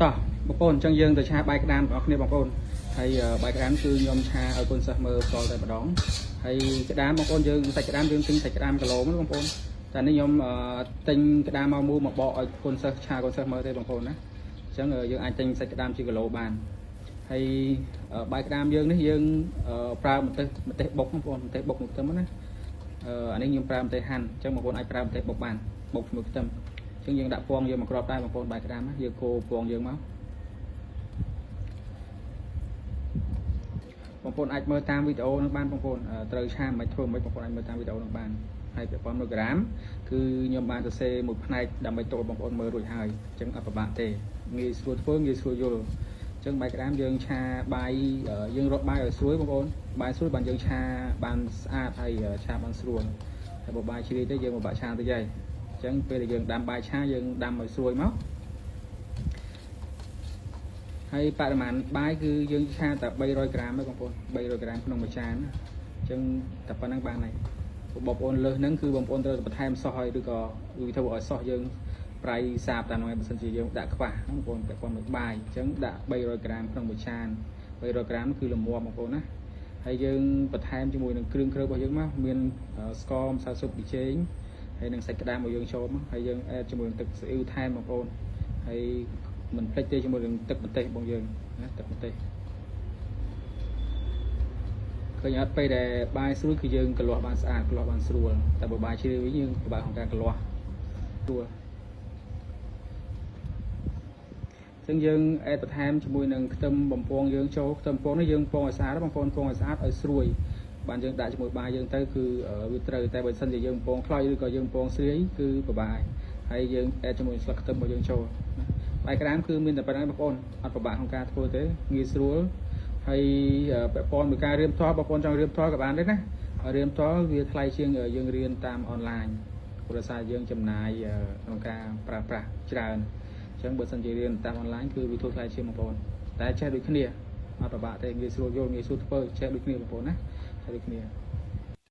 តោះបងប្អូនអញ្ចឹងយើងទៅឆាបាយក្តាមបងប្អូនគ្នាបងប្អូនហើយបាយក្តាមគឺខ្ញុំឆាឲ្យកូនសិស្សមើលផ្ទាល់តែម្ដងហើយក្តាមបងប្អូនយើងសាច់ក្តាមយើងទិញសាច់ក្តាមគីឡូហ្នឹងបងប្អូនតែនេះខ្ញុំទិញក្តាមមកមូលមកបកឲ្យកូនសិស្សឆាកូនសិស្សមើលទេបងប្អូនណាអញ្ចឹងយើងអាចទិញសាច់ក្តាមជាគីឡូបានហើយបាយក្តាមយើងនេះយើងប្រើម្ទេសបុកបងប្អូនម្ទេសបុកមួយខ្ទឹមណាអានេះខ្ញុំប្រើម្ទេសហាន់អញ្ចឹងបងប្អូនអាចប្រើម្ទេសបុកបានបុកជាមួយខ្ទឹមអញ្ចឹងយើងដាក់ពងយើងមកគ្រាប់ដែរបងប្អូនបាយក្តាមណាយើងកូរពងយើងមកបងប្អូនអាចមើលតាមវីដេអូនឹងបានបងប្អូនត្រូវឆាមិនធ្វើមិនបងប្អូនអាចមើលតាមវីដេអូនឹងបានហើយពាក់ព័ន្ធ1ក្រាមគឺខ្ញុំបានសរសេរមួយផ្នែកដើម្បីតូចបងប្អូនមើលរួចហើយអញ្ចឹងអត់ពិបាកទេងាយស្រួលធ្វើងាយស្រួលយល់អញ្ចឹងបាយក្តាមយើងឆាបាយយើងរកបាយឲ្យស្រួយបងប្អូនបាយស្រួយបានយើងឆាបានស្អាតហើយឆាបានស្រួលហើយបើបាយជ្រាយទៅយើងមកបាក់ឆាទៅយាយអញ្ចឹងពេលដែលយើងដាំបាយឆាយើងដាំឲ្យស្រួយមកហើយបរិមាណបាយគឺយើងឆាតែ300ក្រាមទេបងប្អូន300ក្រាមក្នុងមួយចានអញ្ចឹងតែប៉ុណ្្នឹងបានហើយបងប្អូនលើសហ្នឹងគឺបងប្អូនត្រូវបន្ថែមសោះឲ្យឬក៏វាធ្វើឲ្យសោះយើងប្រៃសាបតាមហ្នឹងឯងបើសិនជាយើងដាក់ខ្វះបងប្អូនពាក់ព័ន្ធមួយបាយអញ្ចឹងដាក់300ក្រាមក្នុងមួយចាន300ក្រាមគឺល្មមបងប្អូនណាហើយយើងបន្ថែមជាមួយនឹងគ្រឿងគ្រើរបស់យើងមកមានស្ករម្សៅស៊ុបប៊ីចេងហើយនឹងសាច់ក្តាមរបស់យើងចូលមកហើយយើងអេដជាមួយនឹងទឹកស៊ីអ៊ីវថែមបងប្អូនហើយមិនភ្លេចទេជាមួយនឹងទឹកម្ទេសរបស់យើងណាទឹកម្ទេសឃើញអត់ពេលដែលបាយស្រួយគឺយើងកលាស់បានស្អាតកលាស់បានស្រួលតែបើបាយជ្រាវវិញយើងពិបាកក្នុងការកលាស់ស្រួលអញ្ចឹងយើងអេដបន្ថែមជាមួយនឹងខ្ទឹមបំពងយើងចូលខ្ទឹមបំពងនេះយើងពងឲ្យស្អាតបងប្អូនពងឲ្យស្អាតឲ្យស្រួយបានយើងដាក់ជាមួយបាយយើងទៅគឺវាត្រូវតែបើសិនជាយើងពងខ្លោចឬក៏យើងពងស្រាយគឺពិបាកហើយយើងអេដជាមួយស្លឹកខ្ទឹមរបស់យើងចូលបាយក្តាមគឺមានតែប៉ុណ្្នឹងបងប្អូនអត់ពិបាកក្នុងការធ្វើទេងាយស្រួលហើយពាក់ព័ន្ធមួយការរៀនផ្ទាល់បងប្អូនចង់រៀនផ្ទាល់ក៏បានដែរណារៀនផ្ទាល់វាថ្លៃជាងយើងរៀនតាមអនឡាញព្រោះសារយើងចំណាយក្នុងការប្រើប្រាស់ច្រើនអញ្ចឹងបើសិនជារៀនតាមអនឡាញគឺវាធូរថ្លៃជាងបងប្អូនតែចេះដូចគ្នាអត់ពិបាកទេងាយស្រួលយល់ងាយស្រួលធ្វើចេះដូចគ្នាបងប្អូនណាចេះដូចគ្នា